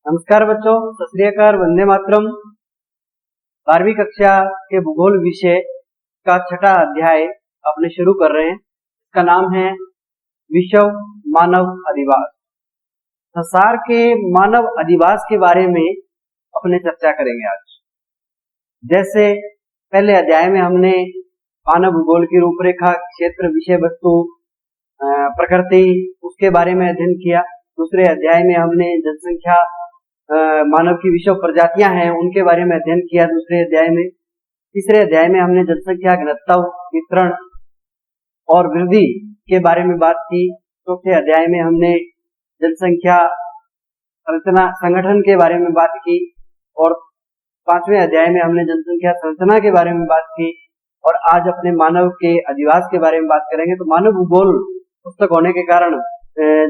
नमस्कार बच्चों, सत श्री अकाल, वंदे मातरम। 12वीं कक्षा के भूगोल विषय का छठा अध्याय अपने शुरू कर रहे हैं। इसका नाम है विश्व मानव अधिवास। संसार के मानव अधिवास के बारे में अपने चर्चा करेंगे आज। जैसे पहले अध्याय में हमने मानव भूगोल की रूपरेखा, क्षेत्र, विषय वस्तु, प्रकृति, उसके बारे में अध्ययन किया। दूसरे अध्याय में हमने जनसंख्या, मानव की विश्व प्रजातियां हैं उनके बारे में अध्ययन किया दूसरे अध्याय में। तीसरे अध्याय में हमने जनसंख्या घनत्व, वितरण और वृद्धि के बारे में बात की। चौथे अध्याय में हमने जनसंख्या संरचना, संगठन के बारे में बात की। और पांचवें अध्याय में हमने जनसंख्या संरचना के बारे में बात की। और आज अपने मानव के अधिवास के बारे में बात करेंगे। तो मानव भूगोल पुस्तक होने के कारण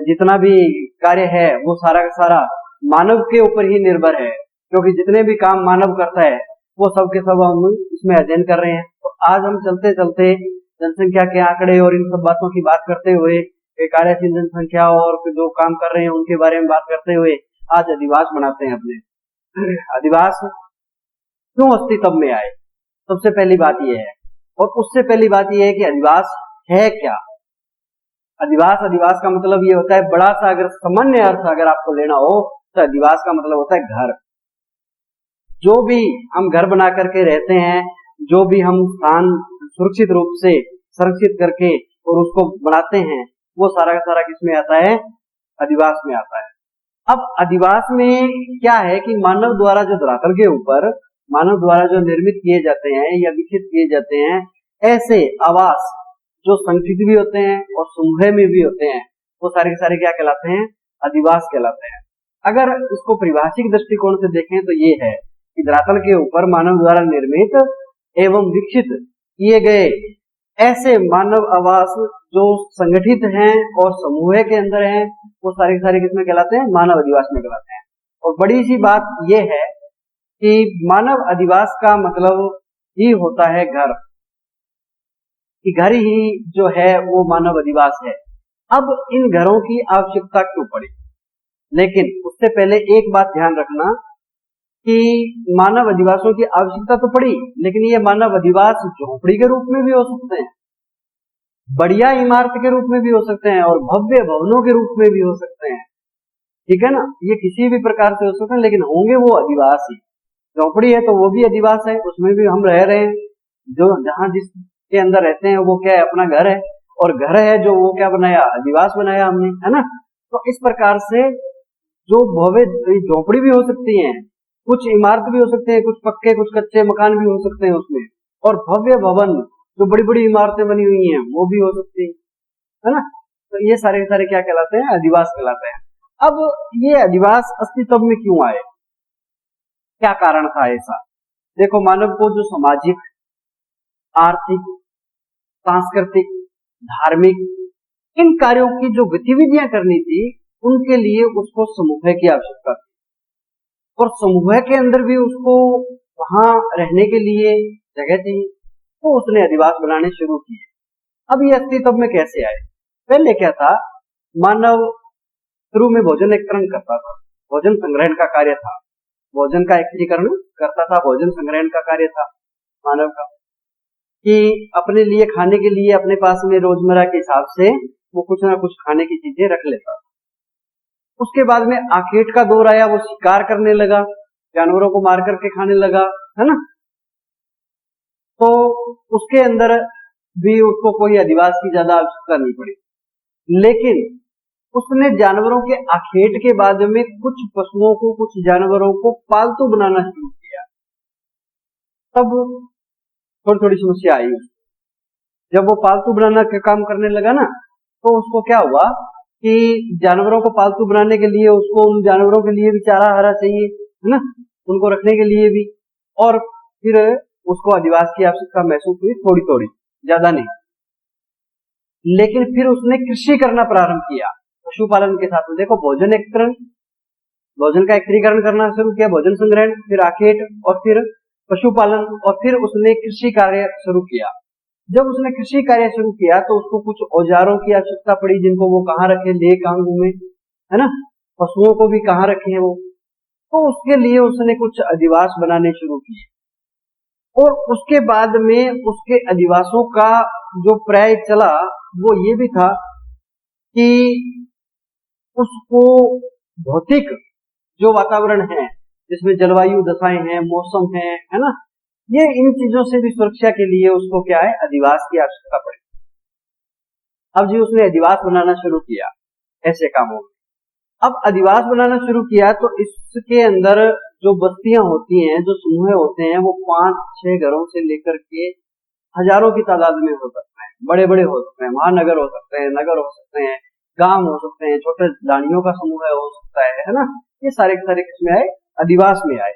जितना भी कार्य है वो सारा का सारा मानव के ऊपर ही निर्भर है, क्योंकि जितने भी काम मानव करता है वो सब के सब हम इसमें अध्ययन कर रहे हैं। तो आज हम चलते चलते जनसंख्या के आंकड़े और इन सब बातों की बात करते हुए, कार्यशील जनसंख्या और जो काम कर रहे हैं उनके बारे में बात करते हुए आज अधिवास बनाते हैं अपने। अधिवास क्यों अस्तित्व में आए, सबसे पहली बात यह है। और उससे पहली बात यह है कि अधिवास है क्या। अधिवास का मतलब ये होता है, बड़ा सा अगर सामान्य अर्थ अगर आपको लेना हो तो अधिवास का मतलब होता है घर। जो भी हम घर बना करके रहते हैं, जो भी हम स्थान सुरक्षित रूप से संरक्षित करके और उसको बनाते हैं, वो सारा का सारा किसमें आता है, अधिवास में आता है। अब अधिवास में क्या है कि मानव द्वारा जो धरातल के ऊपर मानव द्वारा जो निर्मित किए जाते हैं या विकसित किए जाते हैं, ऐसे आवास जो संगठित भी होते हैं और समूह में भी होते हैं, वो सारे के सारे क्या कहलाते हैं, अधिवास कहलाते हैं। अगर इसको परिभाषिक दृष्टिकोण से देखें तो ये है कि धरातल के ऊपर मानव द्वारा निर्मित एवं विकसित किए गए ऐसे मानव आवास जो संगठित हैं और समूह के अंदर हैं, वो सारे के सारे किसमें कहलाते हैं, मानव अधिवास में कहलाते हैं। और बड़ी सी बात यह है कि मानव अधिवास का मतलब ही होता है घर, कि घर ही जो है वो मानव अधिवास है। अब इन घरों की आवश्यकता क्यों पड़ी, लेकिन उससे पहले एक बात ध्यान रखना कि मानव अधिवासों की आवश्यकता तो पड़ी, लेकिन ये मानव अधिवास झोपड़ी के रूप में भी हो सकते हैं, बढ़िया इमारत के रूप में भी हो सकते हैं और भव्य भवनों के रूप में भी हो सकते हैं। ठीक है ना, ये किसी भी प्रकार से हो सकते हैं, लेकिन होंगे वो अधिवास ही। झोपड़ी है तो वो भी अधिवास है, उसमें भी हम रह रहे हैं। जो जहां जिसके अंदर रहते हैं वो क्या है, अपना घर है। और घर है जो वो क्या बनाया, अधिवास बनाया हमने, है ना। तो इस प्रकार से जो भव्य झोपड़ी भी हो सकती है, कुछ इमारत भी हो सकते हैं, कुछ पक्के कुछ कच्चे मकान भी हो सकते हैं उसमें। और भव्य भवन जो बड़ी बड़ी इमारतें बनी हुई हैं वो भी हो सकती है ना। तो ये सारे सारे क्या कहलाते हैं, अधिवास कहलाते हैं। अब ये अधिवास अस्तित्व में क्यों आए, क्या कारण था ऐसा। देखो, मानव को जो सामाजिक, आर्थिक, सांस्कृतिक, धार्मिक इन कार्यों की जो गतिविधियां करनी थी, उनके लिए उसको समूह की आवश्यकता थी। और समूह के अंदर भी उसको वहां रहने के लिए जगह थी, तो उसने अधिवास बनाने शुरू किए। अब ये अस्तित्व में कैसे आए। पहले क्या था, मानव शुरू में भोजन एकत्रण करता था, भोजन संग्रहण का कार्य था, भोजन का एकत्रीकरण करता था, भोजन संग्रहण का कार्य था मानव का, कि अपने लिए खाने के लिए अपने पास में रोजमर्रा के हिसाब से वो कुछ ना कुछ खाने की चीजें रख लेता था। उसके बाद में आखेट का दौर आया, वो शिकार करने लगा, जानवरों को मार करके खाने लगा, है ना। तो उसके अंदर भी उसको कोई अधिवास की ज्यादा आवश्यकता नहीं पड़ी। लेकिन उसने जानवरों के आखेट के बाद में कुछ पशुओं को, कुछ जानवरों को पालतू बनाना शुरू किया। तब थोड़ी थोड़ी समस्या आई। जब वो पालतू बनाना का काम करने लगा ना, तो उसको क्या हुआ कि जानवरों को पालतू बनाने के लिए उसको उन जानवरों के लिए भी चारा हरा चाहिए, है ना, उनको रखने के लिए भी। और फिर उसको अधिवास की आवश्यकता महसूस हुई, थोड़ी थोड़ी, ज्यादा नहीं। लेकिन फिर उसने कृषि करना प्रारंभ किया पशुपालन के साथ में। देखो, भोजन एकत्रण, भोजन का एकत्रीकरण करना शुरू किया, भोजन संग्रहण, फिर आखेट और फिर पशुपालन, और फिर उसने कृषि कार्य शुरू किया। जब उसने कृषि कार्य शुरू किया तो उसको कुछ औजारों की आवश्यकता पड़ी, जिनको वो कहाँ रखे, ले कहाँ घूमे, है ना, पशुओं को भी कहाँ रखे वो। तो उसके लिए उसने कुछ अधिवास बनाने शुरू किए, और उसके बाद में उसके अधिवासों का जो पर्याय चला वो ये भी था कि उसको भौतिक जो वातावरण है, जिसमें जलवायु दशाएं हैं, मौसम है ना, ये इन चीजों से भी सुरक्षा के लिए उसको क्या है, अधिवास की आवश्यकता पड़ी। अब जी उसने अधिवास बनाना शुरू किया ऐसे कामों में। अब अधिवास बनाना शुरू किया तो इसके अंदर जो बस्तियां होती हैं, जो समूह होते हैं, वो 5-6 घरों से लेकर के हजारों की तादाद में हो सकते हैं, बड़े बड़े हो सकते हैं, महानगर हो सकते हैं, नगर हो सकते हैं, गांव हो सकते हैं, छोटे दानियों का समूह हो सकता है ना। ये सारे के सारे किसमें आए, अधिवास में आए।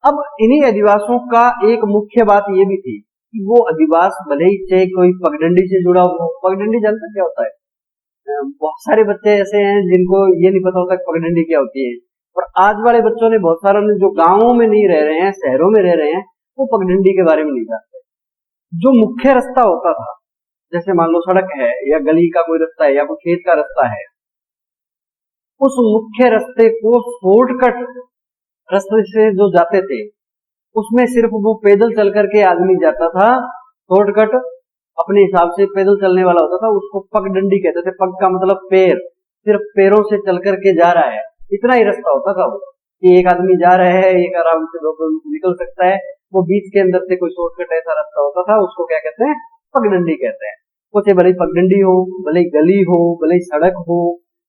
अब इन्हीं अधिवासों का एक मुख्य बात ये भी थी कि वो अधिवास भले ही चाहे कोई पगडंडी से जुड़ा हुआ हो। पगडंडी जानते क्या होता है? बहुत सारे बच्चे ऐसे हैं जिनको ये नहीं पता होता पगडंडी क्या होती है, और आज वाले बच्चों ने, बहुत सारे जो गांवों में नहीं रह रहे हैं, शहरों में रह रहे हैं, वो पगडंडी के बारे में नहीं जानते। जो मुख्य रास्ता होता था, जैसे मान लो सड़क है या गली का कोई रास्ता है या कोई खेत का रास्ता है, उस मुख्य रास्ते को शॉर्टकट रास्ते से जो जाते थे, उसमें सिर्फ वो पैदल चल करके आदमी जाता था। शॉर्टकट अपने हिसाब से पैदल चलने वाला होता था, उसको पगडंडी कहते थे। पग का मतलब पैर, सिर्फ पैरों से चल करके जा रहा है, इतना ही रास्ता होता था वो, कि एक आदमी जा रहा है, एक आराम से निकल सकता है। वो बीच के अंदर से कोई शॉर्टकट ऐसा रास्ता होता था, उसको क्या कहते हैं, पगडंडी कहते हैं। कुछ भले पगडंडी हो, भले गली हो, भले सड़क हो,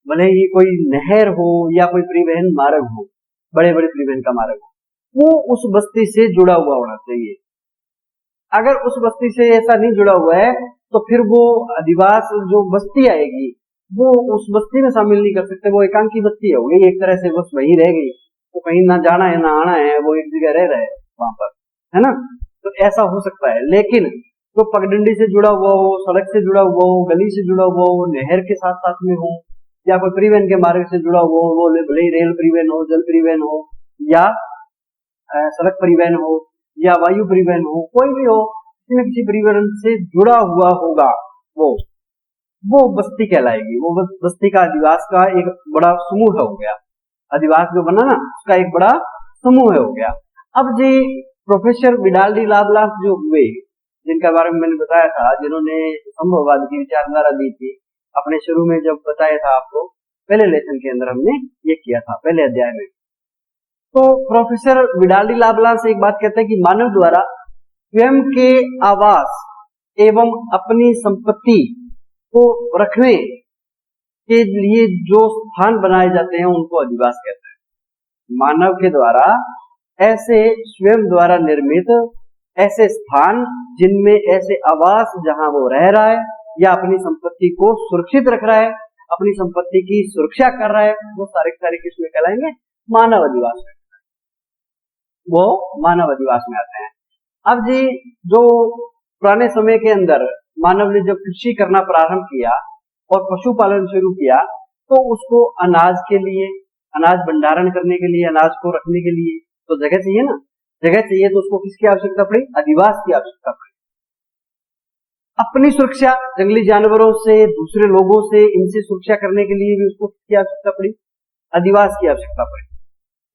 भले ही कोई नहर हो या कोई परिवहन मार्ग हो, बड़े बड़े परिवहन का मार्ग हो, वो उस बस्ती से जुड़ा हुआ होना चाहिए। अगर उस बस्ती से ऐसा नहीं जुड़ा हुआ है तो फिर वो अधिवास जो बस्ती आएगी वो उस बस्ती में शामिल नहीं कर सकते। वो एकांकी बस्ती हो गई एक तरह से, बस वहीं रह गई, वो कहीं ना जाना है ना आना है, वो एक जगह रह रहे वहां पर, है ना। तो ऐसा हो सकता है। लेकिन जो पगडंडी से जुड़ा हुआ हो, सड़क से जुड़ा हुआ हो, गली से जुड़ा हुआ हो, नहर के साथ साथ में हो, या कोई परिवहन के मार्ग से जुड़ा हुआ हो, वो भले ही रेल परिवहन हो, जल परिवहन हो, या सड़क परिवहन हो, या वायु परिवहन हो, कोई भी हो, किसी न किसी परिवहन से जुड़ा हुआ होगा, वो बस्ती कहलाएगी। वो बस्ती का अधिवास का एक बड़ा समूह हो गया। अधिवास जो बना ना, उसका एक बड़ा समूह हो गया। अब जी प्रोफेसर विडाल डी लाबलास जो हुए, जिनका बारे में मैंने बताया था, जिन्होंने संभववाद की विचारधारा दी थी, अपने शुरू में जब बताया था आपको, पहले लेसन के अंदर हमने ये किया था, पहले अध्याय में। तो प्रोफेसर विडाल डी लाबलास एक बात कहते हैं कि मानव द्वारा स्वयं के आवास एवं अपनी संपत्ति को रखने के लिए जो स्थान बनाए जाते हैं उनको अधिवास कहते हैं। मानव के द्वारा ऐसे स्वयं द्वारा निर्मित ऐसे स्थान, जिनमें ऐसे आवास जहां वो रह रहा है या अपनी संपत्ति को सुरक्षित रख रहा है, अपनी संपत्ति की सुरक्षा कर रहा है, वो सारे सारे किसमें कहलाएंगे, मानव अधिवास में, वो मानव अधिवास में आते हैं। अब जी जो पुराने समय के अंदर मानव ने जब कृषि करना प्रारंभ किया और पशुपालन शुरू किया, तो उसको अनाज के लिए, अनाज भंडारण करने के लिए, अनाज को रखने के लिए तो जगह चाहिए ना, जगह चाहिए, तो उसको किसकी आवश्यकता पड़ी, अधिवास की आवश्यकता पड़ी। अपनी सुरक्षा जंगली जानवरों से, दूसरे लोगों से, इनसे सुरक्षा करने के लिए भी उसको किसकी आवश्यकता पड़ी, अधिवास की आवश्यकता पड़ी।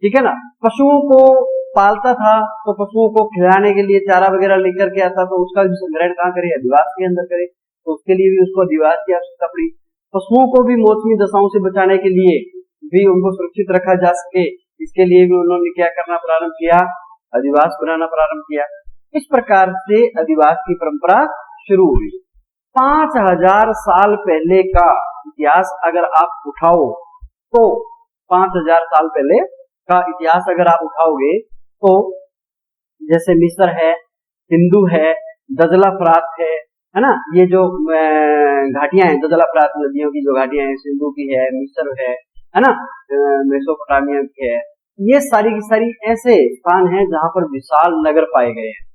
ठीक है ना। पशुओं को पालता था तो पशुओं को खिलाने के लिए चारा वगैरह लेकर के आता, तो उसका भी संग्रहण कहाँ करे, अधिवास के अंदर करे, तो उसके लिए भी उसको अधिवास की आवश्यकता पड़ी। पशुओं को भी मौसमी दशाओं से बचाने के लिए भी उनको सुरक्षित रखा जा सके, इसके लिए भी उन्होंने क्या करना प्रारंभ किया, अधिवास बनाना प्रारंभ किया। इस प्रकार से अधिवास की परंपरा शुरू हुई। 5000 साल पहले का इतिहास अगर आप उठाओ, तो 5000 साल पहले का इतिहास अगर आप उठाओगे तो जैसे मिस्र है, सिंधु है, दजला फरात है ना, ये जो घाटियां हैं, दजला फरात नदियों की जो घाटियां हैं, सिंधु की है, मिस्र है ना, मेसोपोटामिया की है, ये सारी की सारी ऐसे स्थान हैं जहां पर विशाल नगर पाए गए हैं।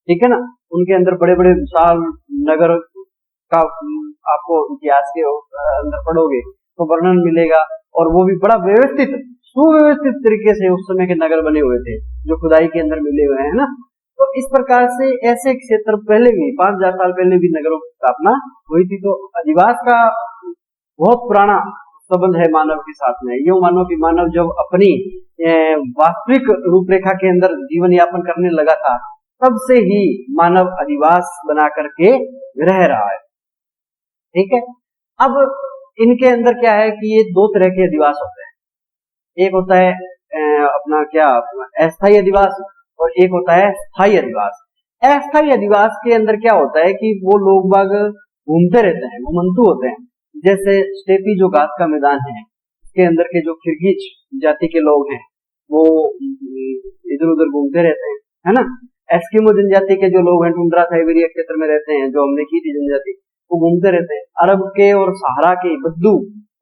ठीक है ना। उनके अंदर बड़े बड़े विशाल नगर का आपको इतिहास के अंदर पढ़ोगे तो वर्णन मिलेगा, और वो भी बड़ा व्यवस्थित, सुव्यवस्थित तरीके से उस समय के नगर बने हुए थे, जो खुदाई के अंदर मिले हुए हैं ना। तो इस प्रकार से ऐसे क्षेत्र पहले भी 5000 साल पहले भी नगरों की स्थापना हुई थी। तो अधिवास का बहुत पुराना संबंध है मानव के साथ में। यूं मानो कि मानव जब अपनी वास्तविक रूपरेखा के अंदर जीवन यापन करने लगा था, तब से ही मानव अधिवास बना करके रह रहा है। ठीक है, अब इनके अंदर क्या है कि ये दो तरह के अधिवास होते हैं। एक होता है अपना क्या अस्थायी अधिवास, और एक होता है स्थायी अधिवास। अस्थायी अधिवास के अंदर क्या होता है कि वो लोग बाग घूमते रहते हैं, घुमंतु होते हैं। जैसे स्टेपी जो घास का मैदान है, इसके अंदर के जो किर्गिज जाति के लोग हैं वो इधर उधर घूमते रहते हैं, है ना। एस्किमो जनजाति के जो लोग हैं, टुंड्रा साइबेरिया क्षेत्र में रहते हैं, जो हमने की थी जनजाति, वो घूमते रहते हैं। अरब के और सहारा के बद्दू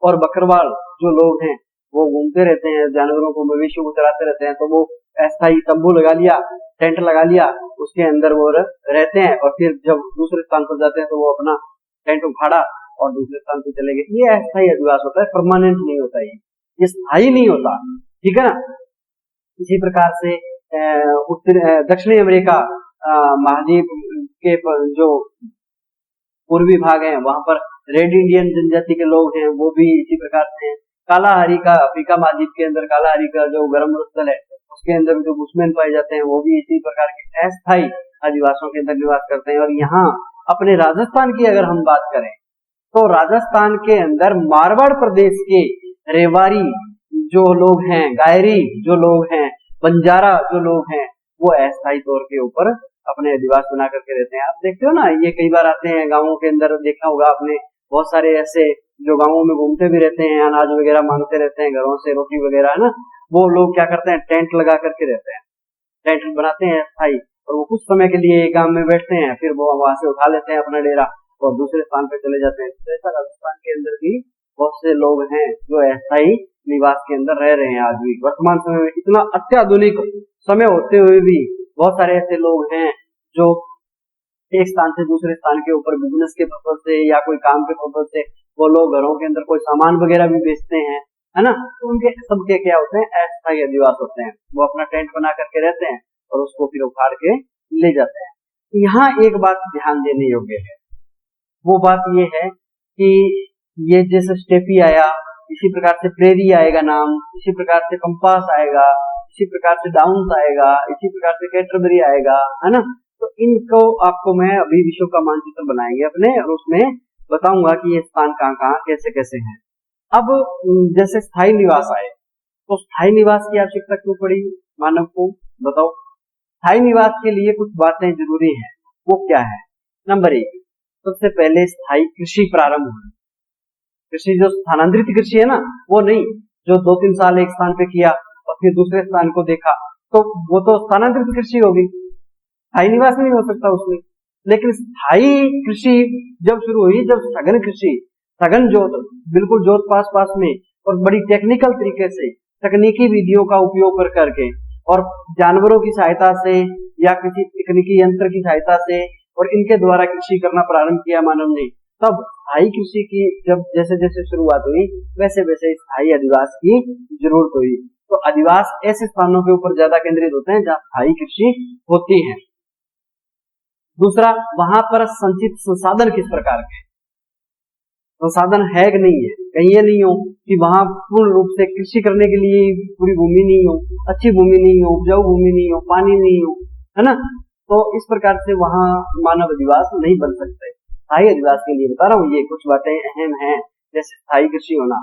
और बकरवाल जो लोग हैं वो घूमते रहते हैं, जानवरों को, मवेशियों को चराते रहते हैं। तो वो अस्थायी तंबू लगा लिया, टेंट लगा लिया, उसके अंदर वो रहते हैं, और फिर जब दूसरे स्थान पर जाते हैं तो वो अपना टेंट उखाड़ा और दूसरे स्थान पर चले गए। ये अस्थायी अधिवास होता है, परमानेंट नहीं होता, ये स्थायी नहीं होता। ठीक है ना। इसी प्रकार से दक्षिणी अमेरिका महाद्वीप के जो पूर्वी भाग है, वहां पर रेड इंडियन जनजाति के लोग हैं, वो भी इसी प्रकार से हैं। कालाहारी का अफ्रीका महाद्वीप के अंदर कालाहारी का जो गर्म स्थल है, उसके अंदर जो बुशमैन पाए जाते हैं, वो भी इसी प्रकार के अस्थायी अधिवासों के अंदर निवास करते हैं। और यहाँ अपने राजस्थान की अगर हम बात करें तो राजस्थान के अंदर मारवाड़ प्रदेश के रेवाड़ी जो लोग हैं, गायरी जो लोग हैं, बंजारा जो लोग हैं, वो अस्थायी तौर के ऊपर अपने अधिवास बना करके रहते हैं। आप देखते हो ना, ये कई बार आते हैं गांवों के अंदर, देखा होगा आपने, बहुत सारे ऐसे जो गांवों में घूमते भी रहते हैं, अनाज वगैरह मांगते रहते हैं घरों से, रोटी वगैरह, है ना। वो लोग क्या करते हैं, टेंट लगा करके रहते हैं, टेंट बनाते हैं अस्थायी, और वो कुछ समय के लिए गांव में बैठते हैं, फिर वो वहां से उठा लेते हैं अपना डेरा और दूसरे स्थान पर चले जाते हैं। तो ऐसा राजस्थान के अंदर भी बहुत से लोग हैं जो अस्थायी निवास के अंदर रह रहे हैं आज भी। वर्तमान समय में इतना अत्याधुनिक समय होते हुए भी बहुत सारे ऐसे लोग हैं जो एक स्थान से दूसरे स्थान के ऊपर बिजनेस के पर्पज से या कोई काम के पर्पज से वो लोग घरों के अंदर कोई सामान वगैरह भी बेचते हैं, है ना। तो उनके सबके क्या होते हैं, अस्थायी अधिवास होते हैं। वो अपना टेंट बना करके रहते हैं और उसको फिर उखाड़ के ले जाते हैं। यहाँ एक बात ध्यान देने योग्य है, वो बात ये है कि ये जैसे स्टेपी आया, इसी प्रकार से प्रेरी आएगा नाम, इसी प्रकार से कंपास आएगा, इसी प्रकार से डाउन्स आएगा, इसी प्रकार से कैटरबरी आएगा, है ना। तो इनको आपको मैं अभी विश्व का मानचित्र बनाएंगे अपने, और उसमें बताऊंगा कि ये स्थान कहाँ कहाँ कैसे कैसे हैं। अब जैसे स्थायी निवास आए, तो स्थायी निवास की आवश्यकता क्यों पड़ी मानव को, बताओ। स्थायी निवास के लिए कुछ बातें जरूरी हैं, वो क्या है। नंबर 1, सबसे पहले स्थायी कृषि प्रारंभ हुई। कृषि जो स्थानांतरित कृषि है ना, वो नहीं जो 2-3 साल एक स्थान पे किया और फिर दूसरे स्थान को देखा, तो वो तो स्थानांतरित कृषि होगी, स्थायी निवास नहीं हो सकता उसमें। लेकिन स्थायी कृषि जब शुरू हुई, जब सघन कृषि, सघन जोत, बिल्कुल जोत पास पास में, और बड़ी टेक्निकल तरीके से तकनीकी विधियों का उपयोग कर करके और जानवरों की सहायता से या किसी तकनीकी यंत्र की सहायता से और इनके द्वारा कृषि करना प्रारंभ किया मानव ने, तब स्थायी कृषि की जब जैसे जैसे शुरुआत हुई, वैसे वैसे स्थायी अधिवास की जरूरत हुई। तो अधिवास ऐसे स्थानों के ऊपर ज्यादा केंद्रित होते हैं जहाँ स्थायी कृषि होती है। दूसरा, वहां पर संचित संसाधन किस प्रकार के संसाधन है कि नहीं है। कहीं ये नहीं हो कि वहां पूर्ण रूप से कृषि करने के लिए पूरी भूमि नहीं हो, अच्छी भूमि नहीं हो, उपजाऊ भूमि नहीं हो, पानी नहीं हो, है ना। तो इस प्रकार से वहां मानव अधिवास नहीं बन सकते। स्थायी अधिवास के लिए बता रहा हूँ, ये कुछ बातें अहम हैं, जैसे स्थायी कृषि होना,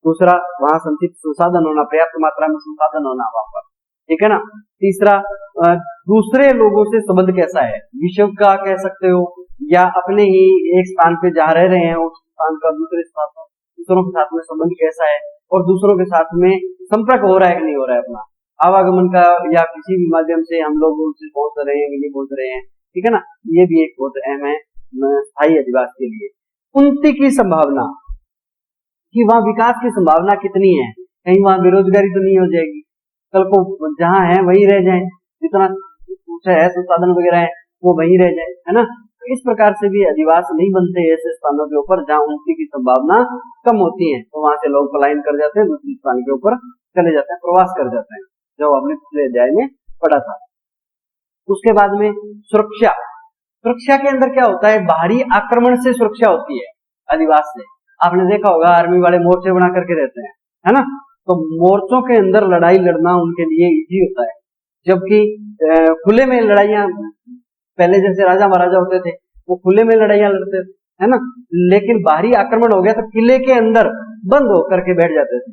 दूसरा वहां संचित संसाधन होना, पर्याप्त मात्रा में संसाधन होना वहां पर, ठीक है ना। तीसरा, दूसरे लोगों से संबंध कैसा है, विश्व का कह सकते हो, या अपने ही एक स्थान पे जहाँ रह रहे हैं उस स्थान का दूसरों के साथ में संबंध कैसा है, और दूसरों के साथ में संपर्क हो रहा है कि नहीं हो रहा है अपना आवागमन का, या किसी भी माध्यम से हम लोग उनसे पहुंच रहे हैं कि नहीं पहुंच रहे हैं, ठीक है ना। ये भी एक बहुत अहम है स्थायी अधिवास के लिए। उन्नति की संभावना, कि वहाँ विकास की संभावना कितनी है, कहीं वहाँ बेरोजगारी तो नहीं हो जाएगी, कल को जहाँ है वही रह जाए, जितना कुछ है संसाधन वगैरह है वो वही रह जाए, है ना। तो इस प्रकार से भी अधिवास नहीं बनते ऐसे स्थानों के ऊपर जहाँ उन्नति की संभावना कम होती है, तो वहां से लोग पलायन कर जाते हैं, दूसरे स्थान के ऊपर चले जाते हैं, प्रवास कर जाते हैं, जो हमने पिछले अध्याय में पढ़ा था। उसके बाद में सुरक्षा, सुरक्षा के अंदर क्या होता है, बाहरी आक्रमण से सुरक्षा होती है अधिवास से। आपने देखा होगा आर्मी वाले मोर्चे बना करके रहते हैं, है ना। तो मोर्चों के अंदर लड़ाई लड़ना उनके लिए इजी होता है, जबकि खुले में लड़ाइयां, पहले जैसे राजा महाराजा होते थे वो खुले में लड़ाइयां लड़ते थे, है ना। लेकिन बाहरी आक्रमण हो गया तो किले के अंदर बंद होकर के बैठ जाते थे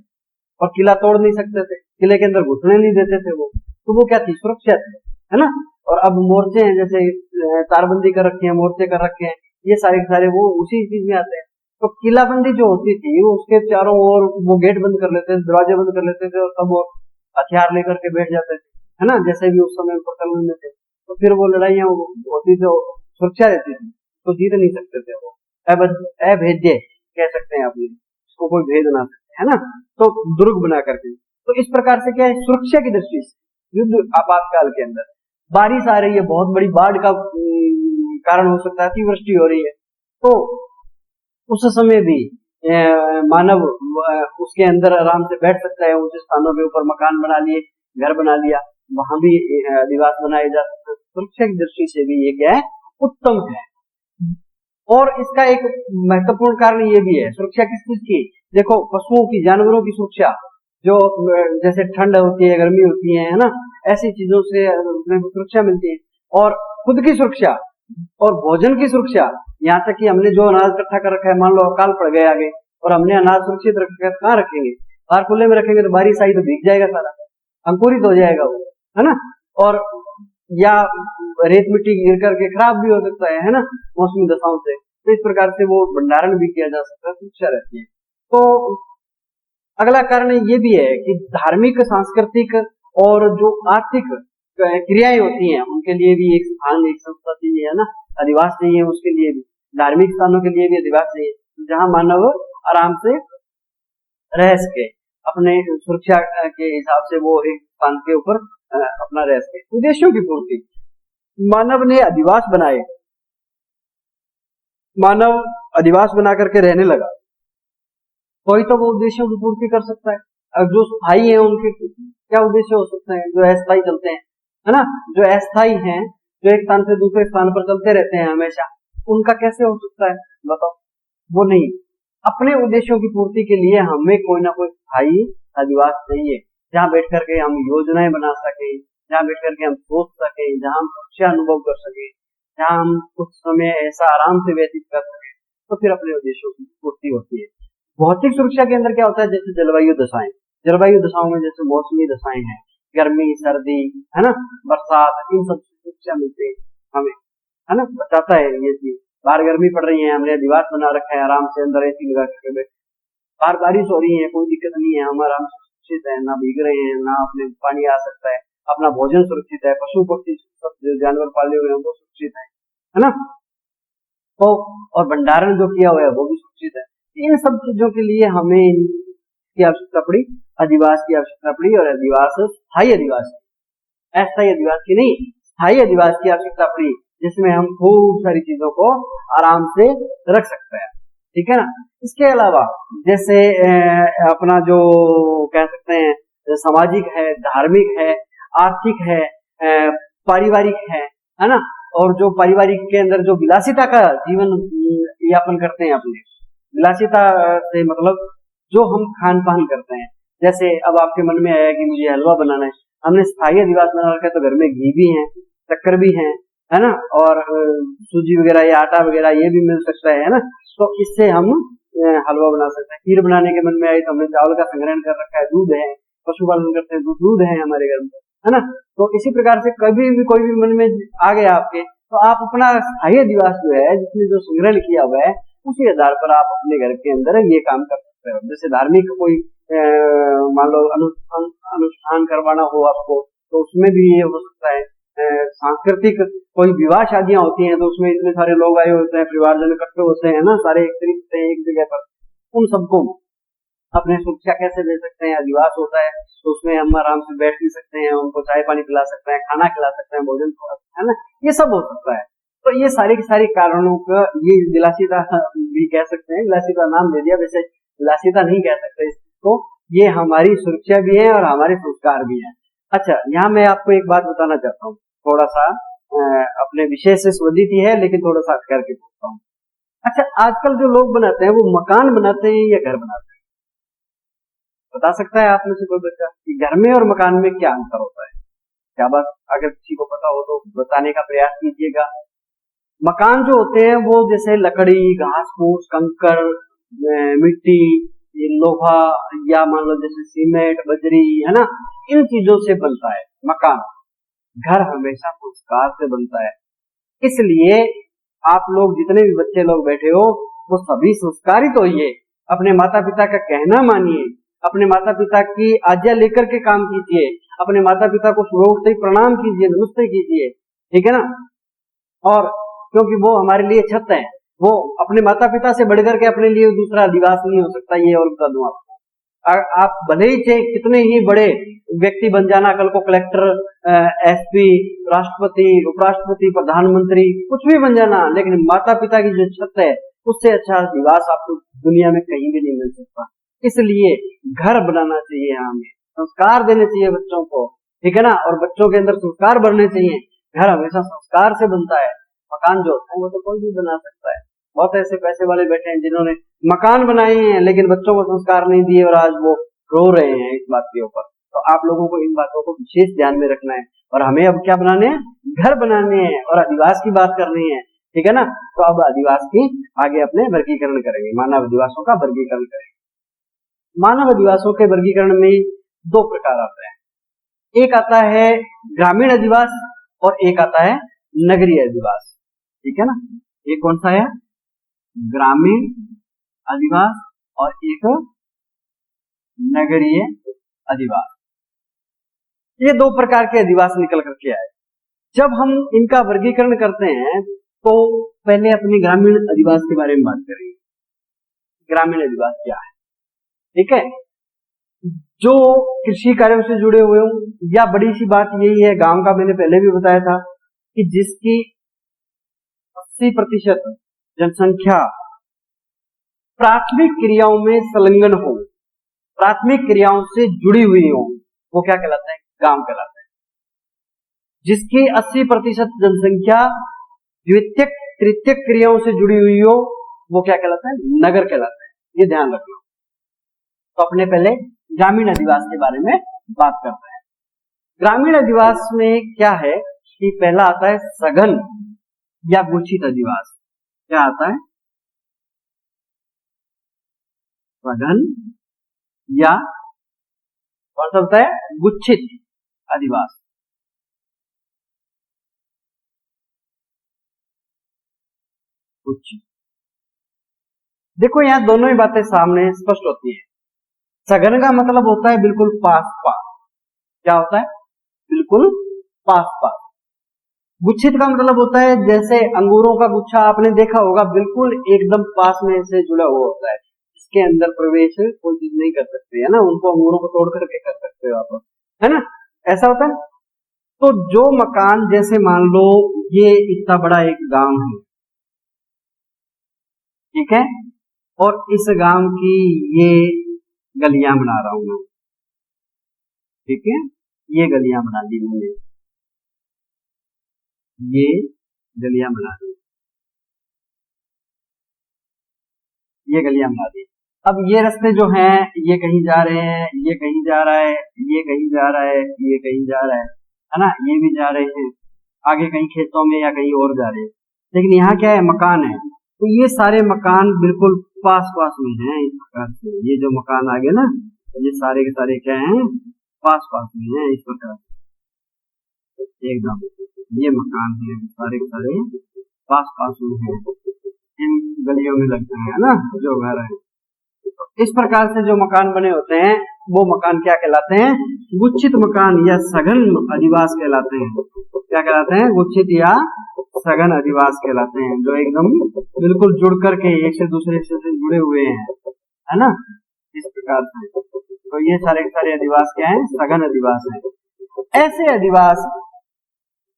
और किला तोड़ नहीं सकते थे, किले के अंदर घुसने नहीं देते थे वो, तो वो क्या थी, सुरक्षा थी, है ना। और अब मोर्चे हैं, जैसे तारबंदी कर रखे हैं, मोर्चे कर रखे हैं, ये सारे के सारे वो उसी चीज में आते हैं। तो किलाबंदी जो होती थी वो उसके चारों ओर वो गेट बंद कर लेते थे, दरवाजे बंद कर लेते थे और सब वो हथियार लेकर के बैठ जाते थे, है ना, जैसे भी उस समय प्रचलन में थे। तो फिर वो लड़ाइयां होती थी, सुरक्षा रहती थी, तो जीत नहीं सकते थे वो। अभेद्य कह सकते हैं अपने, इसको कोई भेद ना सकते, है ना। तो दुर्ग बना करके, तो इस प्रकार से क्या है, सुरक्षा की दृष्टि से युद्ध आपातकाल के अंदर बारिश आ रही है, बहुत बड़ी बाढ़ का कारण हो सकता है, अतिवृष्टि हो रही है, तो उस समय भी मानव उसके अंदर आराम से बैठ सकता है, ऊंचे स्थानों के ऊपर मकान बना लिए, घर बना लिया, वहां भी अधिवास बनाए जा सकते हैं। सुरक्षा की दृष्टि से भी ये क्या है, उत्तम है। और इसका एक महत्वपूर्ण कारण ये भी है, सुरक्षा किस चीज की, देखो पशुओं की, जानवरों की सुरक्षा, जो जैसे ठंड होती है, गर्मी होती है ना, ऐसी चीजों से सुरक्षा मिलती है। और खुद की सुरक्षा और भोजन की सुरक्षा, यहाँ तक कि हमने जो अनाज इकट्ठा कर रखा है, मान लो अकाल पड़ गए आगे और हमने अनाज सुरक्षित रखकर कहाँ रखेंगे, बाहर खुले में रखेंगे तो बारिश आई तो भीग जाएगा सारा, अंकुरित हो जाएगा वो, है ना। और या रेत मिट्टी गिर करके खराब भी हो सकता है ना, मौसमी दशाओं से। तो इस प्रकार से वो भंडारण भी किया जा सकता है, सुरक्षा रहती है। तो अगला कारण ये भी है कि धार्मिक, सांस्कृतिक और जो आर्थिक क्रियाएं होती हैं उनके लिए भी एक स्थान, एक संस्था चाहिए, है ना, अधिवास चाहिए। उसके लिए भी धार्मिक स्थानों के लिए भी अधिवास चाहिए, जहां मानव आराम से रह सके, अपने सुरक्षा के हिसाब से वो एक स्थान के ऊपर अपना रह सके। उद्देश्यों की पूर्ति, मानव ने अधिवास बनाए, मानव अधिवास बना करके रहने लगा, कोई तो वो उद्देश्यों की पूर्ति कर सकता है। और जो स्थायी है उनके क्या उद्देश्य हो सकते हैं, जो अस्थायी चलते हैं, है ना, जो अस्थायी हैं, जो एक स्थान से दूसरे स्थान पर चलते रहते हैं हमेशा, उनका कैसे हो सकता है बताओ, वो नहीं। अपने उद्देश्यों की पूर्ति के लिए हमें कोई ना कोई स्थायी अधिवास चाहिए, जहां बैठ करके हम योजनाएं बना सके, जहां बैठ करके हम सोच सके, जहां हम सुरक्षा अनुभव कर सके, जहां हम कुछ समय ऐसा आराम से व्यतीत कर सके, तो फिर अपने उद्देश्यों की पूर्ति होती है। भौतिक सुरक्षा के अंदर क्या होता है, जैसे जलवायु दशाएं, जलवायु दशाओं में जैसे मौसमी दशाएं हैं, गर्मी, सर्दी, है ना, बरसात, इन सब सुरक्षा मिलती है हमें, है ना, बताता है ये चीज। बाहर गर्मी पड़ रही है, हमने अधिवास बना रखा है, आराम से अंदर एसी लगा करके बैठे, बाहर बारिश हो रही है, कोई दिक्कत नहीं है, हम आराम से सुरक्षित है, ना भीग रहे हैं, ना अपने पानी आ सकता है, अपना भोजन सुरक्षित है, पशु पक्षी सब जानवर पाले हुए हैं वो सुरक्षित है ना। तो और भंडारण जो किया हुआ है वो भी सुरक्षित है। इन सब चीजों के लिए हमें की आवश्यकता पड़ी, अधिवास की आवश्यकता पड़ी, और अधिवास स्थायी अधिवास, अस्थायी अधिवास की नहीं, स्थायी अधिवास की आवश्यकता पड़ी, जिसमें हम खूब सारी चीजों को आराम से रख सकते हैं, ठीक है ना। इसके अलावा जैसे अपना जो कह सकते हैं सामाजिक है, धार्मिक है, आर्थिक है, पारिवारिक है ना। और जो पारिवारिक के अंदर जो विलासिता का जीवन यापन करते हैं, अपने विलासिता से मतलब जो हम खान पान करते हैं, जैसे अब आपके मन में आया कि मुझे हलवा बनाना है, हमने स्थायी अधिवास बना रखा है, तो घर में घी भी है, शक्कर भी है ना, और सूजी वगैरह या आटा वगैरह ये भी मिल सकता है ना। तो इससे हम हलवा बना सकते हैं। खीर बनाने के मन में आई तो हमने चावल का संग्रहण कर रखा है, दूध है, पशुपालन करते हैं, दूध है हमारे घर में, है ना। तो इसी प्रकार से कभी भी कोई भी मन में आ गया आपके, तो आप अपना स्थायी अधिवास जो है, जिसमें जो संग्रहण किया हुआ है, उसी आधार पर आप अपने घर के अंदर ये काम कर सकते हो। जैसे धार्मिक कोई मान लो अनुष्ठान करवाना हो आपको, तो उसमें भी ये हो सकता है। सांस्कृतिक कोई विवाह शादियां होती हैं, तो उसमें इतने सारे लोग आए होते हैं, परिवारजन इकट्ठे होते हैं ना, सारे एकत्रित होते हैं एक जगह पर, उन सबको अपने सुरक्षा कैसे दे सकते हैं, अधिवास होता है, तो उसमें हम आराम से बैठ भी सकते हैं, उनको चाय पानी पिला सकते हैं, खाना खिला सकते हैं, भोजन खिला सकते हैं ना, ये सब हो सकता है। तो ये सारे के सारे कारणों का ये विलासिता भी कह सकते हैं, विलासिता नाम दे दिया, वैसे विलासिता नहीं कह सकते इसको, ये हमारी सुरक्षा भी है और हमारे संस्कार भी है। अच्छा, यहाँ मैं आपको एक बात बताना चाहता हूँ, थोड़ा सा अपने विषय से संबंधित ही है, लेकिन थोड़ा सा हट करके पूछता हूँ। अच्छा, आजकल जो लोग बनाते हैं वो मकान बनाते हैं या घर बनाते हैं? बता सकता है आप में से कोई बच्चा कि घर में और मकान में क्या अंतर होता है? क्या बात, अगर किसी को पता हो तो बताने का प्रयास कीजिएगा। मकान जो होते हैं वो जैसे लकड़ी, घास फूस, कंकड़, मिट्टी, ये लोहा, या मान लो जैसे सीमेंट, बजरी, है ना, इन चीजों से बनता है मकान। घर हमेशा संस्कार से बनता है। इसलिए आप लोग जितने भी बच्चे लोग बैठे हो वो सभी संस्कारित होइए। अपने माता पिता का कहना मानिए, अपने माता पिता की आज्ञा लेकर के काम कीजिए, अपने माता पिता को सुबह उठते ही प्रणाम कीजिए, नमस्ते कीजिए, ठीक है ना। और क्योंकि वो हमारे लिए छत है, वो अपने माता पिता से बढ़कर के अपने लिए दूसरा अधिवास नहीं हो सकता, ये और बता दूं आपको। आप भले ही चाहे कितने ही बड़े व्यक्ति बन जाना, कल को कलेक्टर, एसपी, राष्ट्रपति, उपराष्ट्रपति, प्रधानमंत्री, कुछ भी बन जाना, लेकिन माता पिता की जो छत है उससे अच्छा अधिवास आपको दुनिया में कहीं भी नहीं मिल सकता। इसलिए घर बनाना चाहिए, हमें संस्कार देने चाहिए बच्चों को, ठीक है ना। और बच्चों के अंदर संस्कार बढ़ने चाहिए। घर हमेशा संस्कार से बनता है। मकान जो होता है वो तो कोई भी बना सकता है। बहुत ऐसे पैसे वाले बैठे हैं जिन्होंने मकान बनाए हैं लेकिन बच्चों को संस्कार नहीं दिए और आज वो रो रहे हैं इस बात के ऊपर। तो आप लोगों को इन बातों को विशेष ध्यान में रखना है। और हमें अब क्या बनाने हैं? घर बनाने हैं और अधिवास की बात करनी है, ठीक है ना। तो अब अधिवास की आगे अपने वर्गीकरण करेंगे, मानव अधिवासों का वर्गीकरण करेंगे। मानव अधिवासों के वर्गीकरण में दो प्रकार आते हैं। एक आता है ग्रामीण अधिवास और एक आता है नगरीय अधिवास, ठीक है ना। ये कौन सा है? ग्रामीण अधिवास और एक नगरीय अधिवास। ये दो प्रकार के अधिवास निकल करके आए। जब हम इनका वर्गीकरण करते हैं तो पहले अपने ग्रामीण अधिवास के बारे में बात करेंगे। ग्रामीण अधिवास क्या है? ठीक है, जो कृषि कार्यों से जुड़े हुए हों, या बड़ी सी बात यही है, गांव का मैंने पहले भी बताया था कि जिसकी 80% जनसंख्या प्राथमिक क्रियाओं में संलग्न हो, प्राथमिक क्रियाओं से जुड़ी हुई हो, वो क्या कहलाता है? गांव कहलाता है। जिसकी 80% जनसंख्या द्वितीयक तृतीयक क्रियाओं से जुड़ी हुई हो, वो क्या कहलाता है? नगर कहलाता है। ये ध्यान रखना। तो अपने पहले ग्रामीण अधिवास के बारे में बात करते हैं। ग्रामीण अधिवास में क्या है कि पहला आता है सघन या गुच्छित अधिवास। क्या आता है? सघन या कौन सा होता है? गुच्छित अधिवास। गुच्छित, देखो यहां दोनों ही बातें सामने स्पष्ट होती है। सघन का मतलब होता है बिल्कुल पास पास। क्या होता है? बिल्कुल पास पास। गुच्छित का मतलब होता है जैसे अंगूरों का गुच्छा आपने देखा होगा, बिल्कुल एकदम पास में से जुड़ा हुआ होता है, इसके अंदर प्रवेश कोई चीज नहीं कर सकते, है ना। उनको अंगूरों को तोड़ करके कर सकते हो आप, है ना, ऐसा होता है। तो जो मकान, जैसे मान लो ये इतना बड़ा एक गांव है, ठीक है, और इस गांव की ये गलियां बना रहा हूं मैं, ठीक है, ये गलियां बना दी मैंने, ये गलियां बना दी, ये गलियां बना दी। अब ये रास्ते जो हैं ये कहीं जा रहे हैं, ये कहीं जा रहा है, ये कहीं जा रहा है, ये कहीं जा रहा है ना, ये भी जा रहे हैं आगे कहीं खेतों में या कहीं और जा रहे हैं। लेकिन यहाँ क्या है? मकान है। तो ये सारे मकान बिल्कुल पास पास में हैं इस प्रकार से। ये जो मकान आ गए ना, ये सारे के सारे क्या हैं? पास पास में हैं इस प्रकार से एकदम। ये मकान है सारे के सारे पास पास में हैं, इन गलियों में लगते हैं, है ना, जो घर है। इस प्रकार से जो मकान बने होते हैं वो मकान क्या कहलाते हैं? गुच्छित मकान या सघन अधिवास कहलाते हैं। क्या कहलाते हैं? गुच्छित या सघन अधिवास कहलाते हैं, जो एकदम बिल्कुल जुड़ करके एक से दूसरे से जुड़े हुए हैं, है ना, इस प्रकार से। तो ये सारे के सारे अधिवास क्या है? सघन अधिवास है। ऐसे अधिवास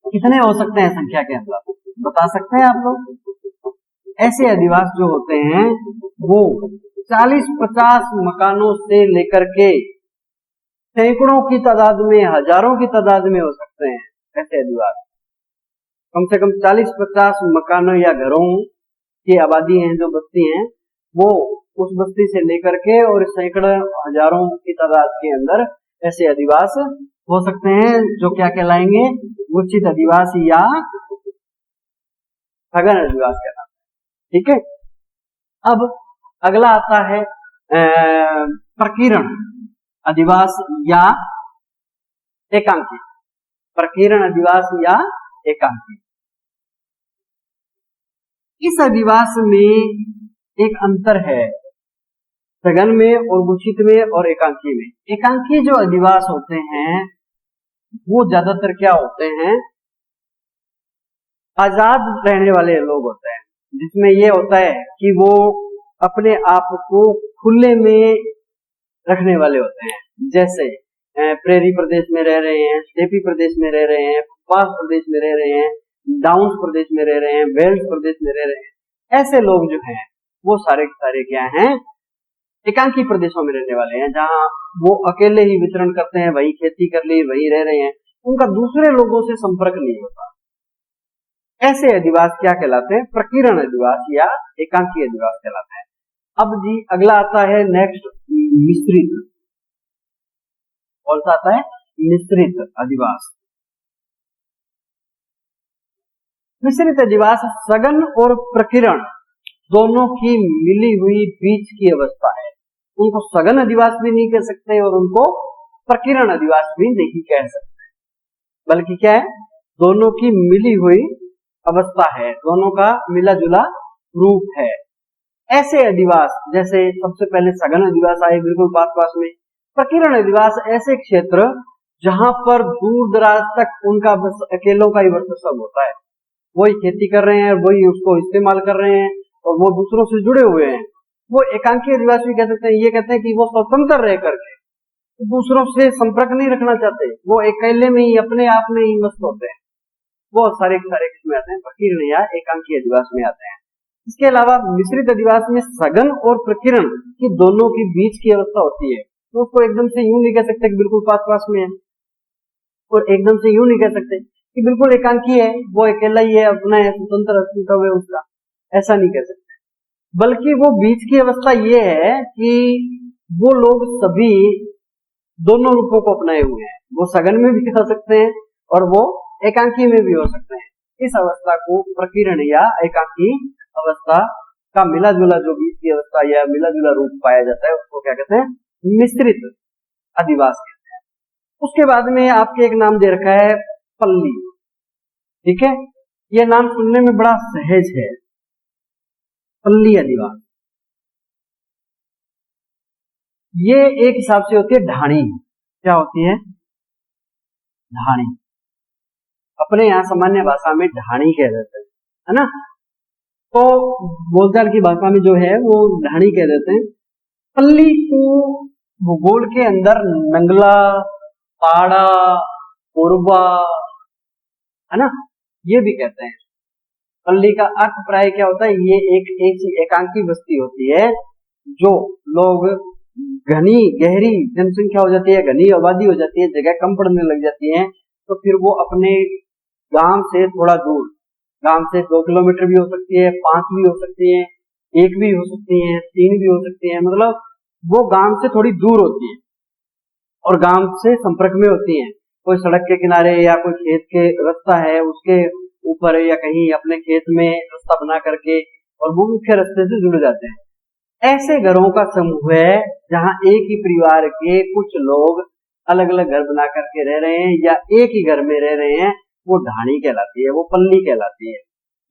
कितने हो सकते हैं संख्या के अंदर? बता सकते हैं आप लोग? ऐसे अधिवास जो होते हैं वो 40-50 मकानों से लेकर के सैकड़ों की तादाद में, हजारों की तादाद में हो सकते हैं ऐसे अधिवास। कम से कम 40-50 मकानों या घरों की आबादी है, जो बस्ती है, वो उस बस्ती से लेकर के और सैकड़ों हजारों की तादाद के अंदर ऐसे अधिवास हो सकते हैं जो क्या कहलाएंगे, उचित अधिवास या सघन अधिवास कहलाते हैं। ठीक है, अब अगला आता है प्रकीर्ण अधिवास या एकांकी। प्रकीर्ण अधिवास या एकांकी, इस अधिवास में एक अंतर है सघन में और गुच्छित में और एकांकी में। एकांकी जो अधिवास होते हैं वो ज्यादातर क्या होते हैं, आजाद रहने वाले लोग होते हैं, जिसमें ये होता है कि वो अपने आप को खुले में रखने वाले होते हैं। जैसे प्रेरी प्रदेश में रह रहे हैं, स्टेपी प्रदेश में रह रहे हैं, पास प्रदेश में रह रहे हैं, डाउन्स प्रदेश में रह रहे हैं, वेल्स प्रदेश में रह रहे हैं। ऐसे लोग जो हैं वो सारे क्या हैं, एकांकी प्रदेशों में रहने वाले हैं, जहां वो अकेले ही विचरण करते हैं, वही खेती कर ली, वही रह रहे हैं, उनका दूसरे लोगों से संपर्क नहीं होता। ऐसे अधिवास क्या कहलाते हैं, प्रकीर्ण अधिवास या एकांकी अधिवास कहलाते हैं। अब जी अगला आता है नेक्स्ट मिश्रित। कौन सा आता है, मिश्रित अधिवास। मिश्रित अधिवास सघन और प्रकीर्ण दोनों की मिली हुई बीच की अवस्था है। उनको सघन अधिवास भी नहीं कह सकते और उनको प्रकीर्ण अधिवास भी नहीं कह सकते, बल्कि क्या है, दोनों की मिली हुई अवस्था है, दोनों का मिला जुला रूप है। ऐसे अधिवास, जैसे सबसे पहले सघन अधिवास आए बिल्कुल पास में। प्रकीर्ण अधिवास ऐसे क्षेत्र जहां पर दूर दराज तक उनका बस अकेलों का ही वर्चस्व होता है, वही खेती कर रहे हैं, वही उसको इस्तेमाल कर रहे हैं और वो दूसरों से जुड़े हुए हैं। वो एकांकी अधिवास भी कह सकते हैं। ये कहते हैं कि वो स्वतंत्र रह करके दूसरों से संपर्क नहीं रखना चाहते, वो अकेले में ही अपने आप में ही मस्त होते हैं। वो सारे किसमें आते हैं, प्रकीर्ण या एकांकी अधिवास में आते हैं। इसके अलावा मिश्रित अधिवास में सघन और प्रकीर्ण की दोनों की बीच की अवस्था होती है। तो उसको एकदम से यूं नहीं कह सकते कि बिल्कुल पास में है, और एकदम से यूं नहीं कह सकते कि बिल्कुल एकांकी है, वो अकेला ही है, अपना है, स्वतंत्र अस्तित्व है उसका, ऐसा नहीं कह सकते। बल्कि वो बीच की अवस्था ये है कि वो लोग सभी दोनों रूपों को अपनाए हुए हैं। वो सघन में भी कह सकते हैं और वो एकांकी में भी हो सकते हैं। इस अवस्था को प्रकीर्ण या एकांकी अवस्था का मिला जुला जो बीच की अवस्था या मिला जुला रूप पाया जाता है, उसको क्या कहते हैं, मिश्रित अधिवास कहते हैं। उसके बाद में आपके एक नाम दे रखा है पल्ली। ठीक है, यह नाम सुनने में बड़ा सहज है, पल्ली अधिवास। ये एक हिसाब से होती है ढाणी। क्या होती है, ढाणी। अपने यहाँ सामान्य भाषा में ढाणी कह देते हैं, है ना। तो बोलचाल की भाषा में जो है वो ढाणी कह देते हैं। पल्ली को भूगोल के अंदर नंगला, पाड़ा, कोरबा, है ना, ये भी कहते हैं। पल्ली का अर्थ प्राय क्या होता है, ये एक एकांकी बस्ती होती है जो लोग घनी गहरी जनसंख्या हो जाती है, घनी आबादी हो जाती है, जगह कम पड़ने लग जाती है, तो फिर वो अपने गांव से थोड़ा दूर, गांव से 2 किलोमीटर भी हो सकती है, 5 भी हो सकती है, 1 भी हो सकती है, 3 भी हो सकती है, मतलब वो गांव से थोड़ी दूर होती है और गांव से संपर्क में होती है। कोई सड़क के किनारे या कोई खेत के रास्ता है उसके ऊपर या कहीं अपने खेत में रास्ता बना करके और वो मुख्य रास्ते से जुड़ जाते हैं। ऐसे घरों का समूह है जहां एक ही परिवार के कुछ लोग अलग अलग घर बना करके रह रहे हैं या एक ही घर में रह रहे हैं, वो ढाणी कहलाती है, वो पल्ली कहलाती है,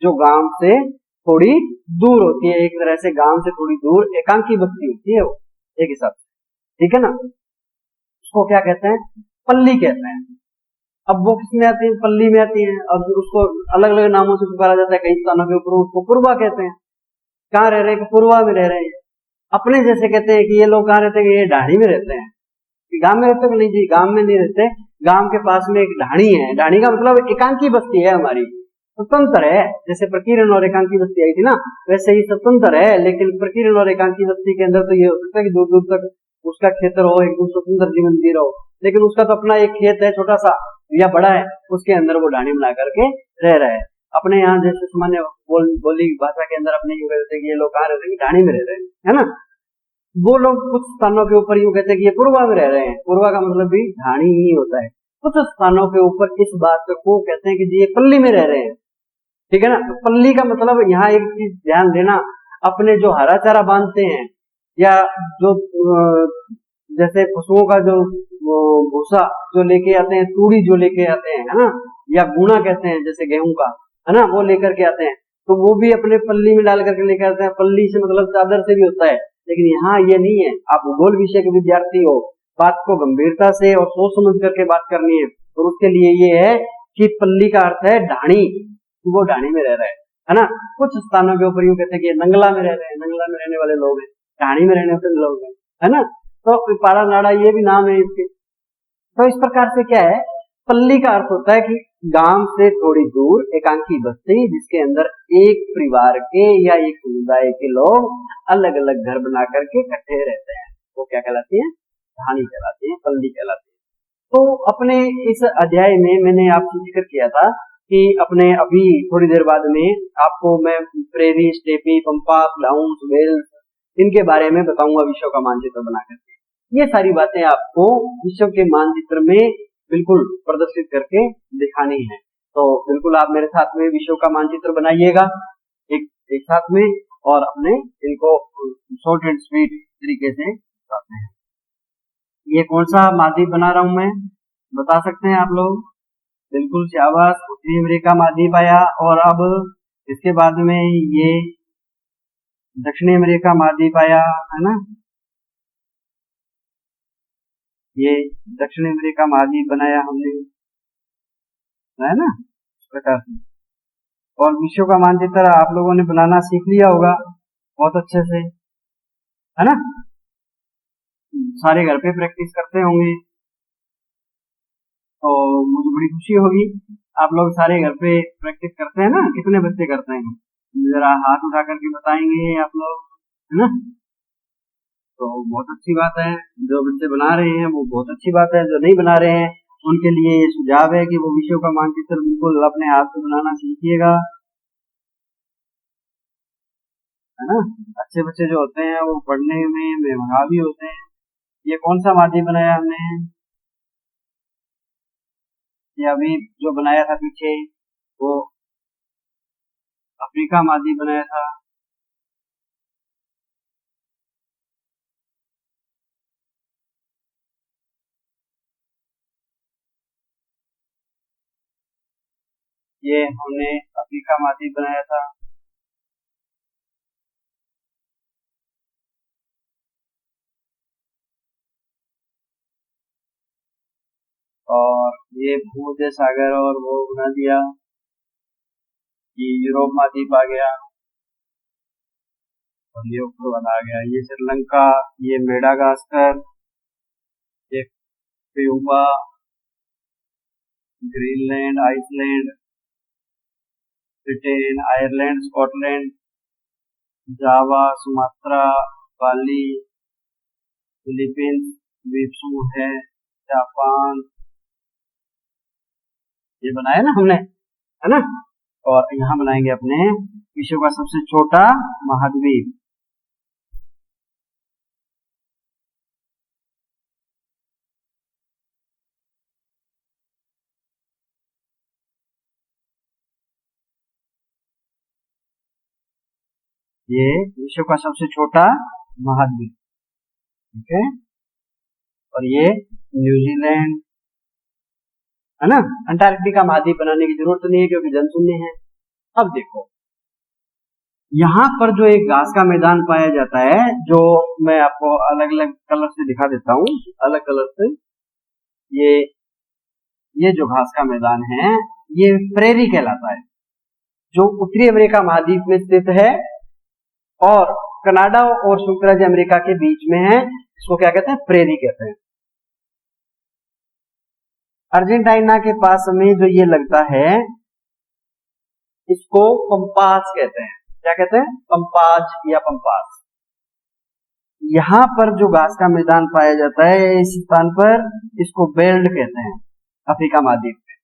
जो गांव से थोड़ी दूर होती है। एक तरह से गांव से थोड़ी दूर एकांकी बस्ती होती है वो, एक हिसाब से, ठीक है ना। उसको क्या कहते हैं, पल्ली कहते हैं। अब वो किसमें आती है, पल्ली में आती है। अब उसको अलग अलग नामों से पुकारा जाता है, कई स्थानों के ऊपर उसको पूर्वा कहते हैं। कहाँ रह रहे हैं, पूर्वा में रह रहे हैं। अपने जैसे कहते हैं कि ये लोग कहाँ रहते हैं, ये ढाणी में रहते हैं। गांव में रहते हैं, नहीं जी, गांव में नहीं रहते। गांव के पास में एक ढाणी है। ढाणी का मतलब एकांकी बस्ती है हमारी, स्वतंत्र है। जैसे प्रकीर्ण और एकांकी बस्ती आई थी ना, वैसे ही स्वतंत्र है। लेकिन प्रकीर्ण और एकांकी बस्ती के अंदर तो ये हो सकता है कि दूर दूर तक उसका क्षेत्र हो, एकदम स्वतंत्र जीवन जी रहा हो, लेकिन उसका तो अपना एक खेत है, छोटा सा या बड़ा है, उसके अंदर वो ढाणी बना करके रह रहा है। अपने यहाँ जैसे सामान्य बोली भाषा के अंदर अपने यूं कहते हैं कि ये लोग कहाँ रहते हैं, ढाणी में रह रहे हैं, है ना। वो लोग कुछ स्थानों के ऊपर यूं कहते हैं कि ये पूर्वा में रह रहे हैं, पूर्वा का मतलब भी ढाणी ही होता है। कुछ स्थानों के ऊपर इस बात को कहते हैं कि जी ये पल्ली में रह रहे हैं, ठीक है ना। तो पल्ली का मतलब यहाँ एक चीज ध्यान देना, अपने जो हरा चारा बांधते हैं या जो जैसे पशुओं का जो भूसा जो लेके आते हैं, तूड़ी जो लेके आते हैं, है ना, या गुना कहते हैं जैसे गेहूं का, है ना, वो लेकर के आते हैं, तो वो भी अपने पल्ली में डाल करके लेके आते हैं। पल्ली से मतलब चादर से भी होता है, लेकिन यहाँ ये नहीं है। आप भूगोल विषय के विद्यार्थी हो, बात को गंभीरता से और सोच समझ करके बात करनी है, और उसके लिए ये है कि पल्ली का अर्थ है ढाणी, वो ढाणी में रह रहे हैं, है ना। कुछ स्थानों के ऊपर यूं कहते हैं कि नंगला में रह रहे हैं, नंगला में रहने वाले लोग हैं, ढाणी में रहने वाले लोग हैं, है ना। तो पाड़ा नाड़ा ये भी नाम है इसके। तो इस प्रकार से क्या है, पल्ली का अर्थ होता है कि गांव से थोड़ी दूर एकांकी बस्ती, जिसके अंदर एक परिवार के या एक समुदाय के लोग अलग अलग घर बना करके इकट्ठे रहते हैं, वो क्या कहलाती है, ढाणी कहलाती है, पल्ली कहलाती है। तो अपने इस अध्याय में मैंने आपसे जिक्र किया था कि अपने अभी थोड़ी देर बाद में आपको मैं प्रेरी, स्टेपी, पंपास, लाउंस, वेल्स, इनके बारे में बताऊंगा विश्व का मानचित्र बना करके। ये सारी बातें आपको विश्व के मानचित्र में बिल्कुल प्रदर्शित करके दिखानी है। तो बिल्कुल आप मेरे साथ में विश्व का मानचित्र बनाइएगा एक साथ में, और अपने इनको शॉर्ट एंड स्वीट तरीके से बताते हैं। ये कौन सा महाद्वीप बना रहा हूं मैं, बता सकते हैं आप लोग? बिल्कुल शाबाश, उत्तरी अमेरिका महाद्वीप आया। और अब इसके बाद में ये दक्षिणी अमेरिका महाद्वीप आया, है ना। ये दक्षिणी अमेरिका महाद्वीप बनाया हमने, है ना, इस प्रकार से। और विश्व का मानचित्र आप लोगों ने बनाना सीख लिया होगा बहुत अच्छे से, है ना। सारे घर पे प्रैक्टिस करते होंगे, तो मुझे बड़ी खुशी होगी। आप लोग सारे घर पे प्रैक्टिस करते हैं ना? कितने बच्चे करते हैं, जरा हाथ उठा करके बताएंगे आप लोग, है ना। तो बहुत अच्छी बात है, जो बच्चे बना रहे हैं वो बहुत अच्छी बात है, जो नहीं बना रहे हैं उनके लिए ये सुझाव है कि वो विश्व का मानचित्र बिल्कुल अपने हाथ से बनाना सीखिएगा, है ना। अच्छे बच्चे जो होते हैं वो पढ़ने में मेधावी होते हैं। ये कौन सा महाद्वीप बनाया हमने, ये अभी जो बनाया था पीछे वो अफ्रीका महाद्वीप बनाया था। ये हमने अफ्रीका महाद्वीप बनाया था। और ये भूमध्य सागर और वो बना दिया, ये यूरोप महाद्वीप आ गया, और ये ऊपर वाला आ गया, ये श्रीलंका, ये मेडागास्कर, ये Cuba, Greenland, Iceland, Britain, Ireland, Scotland, Java, Sumatra, Bali, Philippines, द्वीप समूह है, जापान, ये बनाया ना हमने, है ना। और यहाँ बनाएंगे अपने विश्व का सबसे छोटा महाद्वीप, ये विश्व का सबसे छोटा महाद्वीप, ठीक है। और ये न्यूजीलैंड, है ना। अंटार्कटिका महाद्वीप बनाने की जरूरत नहीं है क्योंकि जनशून्य है। अब देखो यहाँ पर जो एक घास का मैदान पाया जाता है, जो मैं आपको अलग अलग कलर से दिखा देता हूँ, अलग कलर से। ये जो घास का मैदान है ये प्रेरी कहलाता है, जो उत्तरी अमेरिका महाद्वीप में स्थित है और कनाडा और संयुक्त राज्य अमेरिका के बीच में है। इसको क्या कहते हैं, प्रेरी कहते हैं। अर्जेंटीना के पास में जो ये लगता है इसको पंपास कहते हैं। क्या कहते हैं, पंपाज या पंपास। यहाँ पर जो घास का मैदान पाया जाता है इस स्थान पर इसको वेल्ड कहते हैं। अफ्रीका महाद्वीप में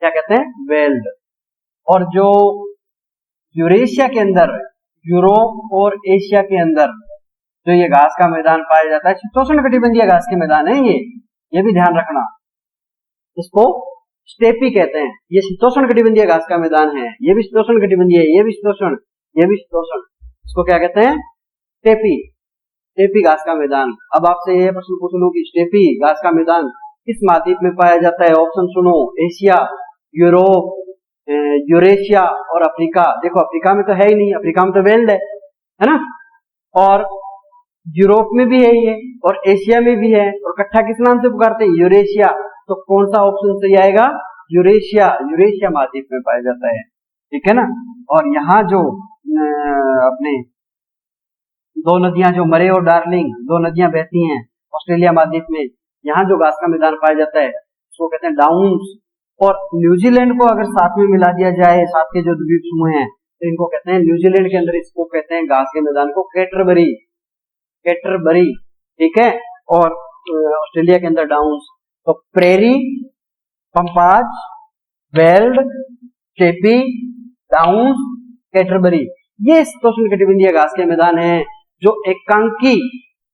क्या कहते हैं, वेल्ड। और जो यूरेशिया के अंदर, यूरोप और एशिया के अंदर जो ये घास का मैदान पाया जाता है, शीतोष्ण कटिबंधीय घास के मैदान है ये भी ध्यान रखना। इसको स्टेपी कहते हैं। ये शीतोष्ण कटिबंधीय घास का मैदान है, ये भी शीतोष्ण कटिबंधीय है, ये भी शीतोष्ण, ये भी शीतोष्ण। इसको क्या कहते हैं? स्टेपी, स्टेपी घास का मैदान। अब आपसे ये प्रश्न पूछ लूं कि स्टेपी घास का मैदान किस महाद्वीप में पाया जाता है? ऑप्शन सुनो, एशिया, यूरोप, यूरेशिया और अफ्रीका। देखो अफ्रीका में तो है ही नहीं, अफ्रीका में तो वेल्ड है ना, और यूरोप में भी है ये, और एशिया में भी है, और इकट्ठा किस नाम से पुकारते हैं? यूरेशिया। तो कौन सा ऑप्शन सही आएगा? यूरेशिया, यूरेशिया महाद्वीप में पाया जाता है, ठीक है ना। और यहाँ जो अपने दो नदियां, जो मरे और डार्लिंग, दो नदियां बहती हैं ऑस्ट्रेलिया महाद्वीप में, यहाँ जो घास का मैदान पाया जाता है उसको कहते हैं डाउन्स। और न्यूजीलैंड को अगर साथ में मिला दिया जाए, साथ के जो द्वीप समूह हैं, तो इनको कहते हैं, न्यूजीलैंड के अंदर इसको कहते हैं घास के मैदान को कैटरबरी, कैटरबरी, ठीक है। और ऑस्ट्रेलिया के अंदर डाउन्स। तो prairie, pampas, veld, steppe, downs, Canterbury, ये शीतोष्ण कटिबंधीय घास के मैदान हैं जो एकांकी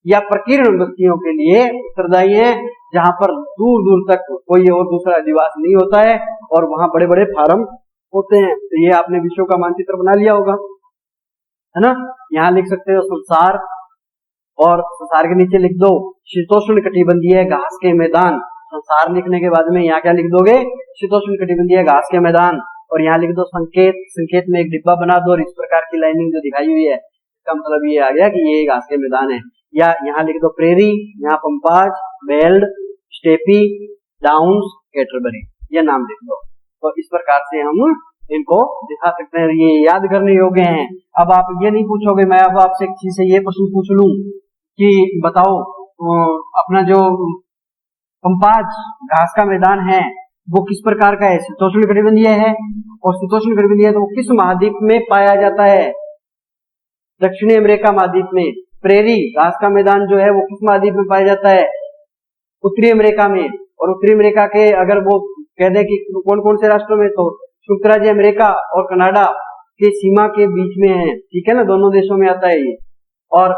या प्रकीर्ण व्यक्तियों के लिए उत्तरदायी है, जहां पर दूर दूर तक कोई और दूसरा अधिवास नहीं होता है और वहां बड़े बड़े फार्म होते हैं। तो ये आपने विश्व का मानचित्र बना लिया होगा, है ना। यहाँ लिख सकते हो संसार, और संसार के नीचे लिख दो शीतोष्ण कटिबंधीय घास के मैदान। संसार लिखने के बाद में यहाँ क्या लिख दोगे? शीतोष्ण कटिबंधीय घास के मैदान। और यहाँ लिख दो संकेत, संकेत में एक डिब्बा बना दो और इस प्रकार की लाइनिंग जो दिखाई हुई है, इसका मतलब ये आ गया कि ये घास के मैदान है। या यहाँ लिख दो प्रेरी, यहाँ पंपाज, बेल्ड, स्टेपी, डाउन्स, कैटरबरी, ये नाम लिख दो। तो इस प्रकार से हम इनको दिखा सकते हैं, ये याद करने योग्य हैं। अब आप ये नहीं पूछोगे, मैं अब आपसे एक चीज से ये प्रश्न पूछ लूं कि बताओ अपना जो पंपाज घास का मैदान है वो किस प्रकार का है? शीतोष्ण कटिबंधीय है, और शीतोष्ण कटिबंधीय है तो वो किस महाद्वीप में पाया जाता है? दक्षिणी अमेरिका महाद्वीप में। प्रेरी घास का मैदान जो है वो किस महाद्वीप में पाया जाता है? उत्तरी अमेरिका में। और उत्तरी अमेरिका के अगर वो कह दे कि कौन कौन से राष्ट्रों में, तो संयुक्त राज्य अमेरिका और कनाडा के सीमा के बीच में है, ठीक है ना, दोनों देशों में आता है ये। और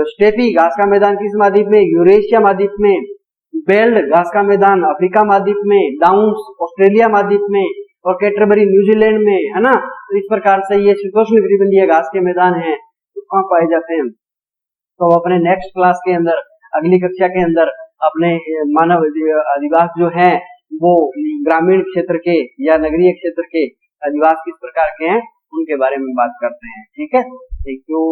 स्टेपी घास का मैदान किस महाद्वीप में? यूरेशिया महाद्वीप में। बेल्ड घास का मैदान अफ्रीका महाद्वीप में, डाउन्स ऑस्ट्रेलिया महाद्वीप में, और कैटरबरी न्यूजीलैंड में, है ना। तो इस प्रकार से ये शीतोष्ण कटिबंधीय घास के मैदान हैं, तो कहाँ पाए जाते हैं? तो अपने नेक्स्ट क्लास के अंदर, अगली कक्षा के अंदर अपने मानव अधिवास जो है वो ग्रामीण क्षेत्र के या नगरीय क्षेत्र के अधिवास किस प्रकार के हैं उनके बारे में बात करते हैं, ठीक है। Thank you.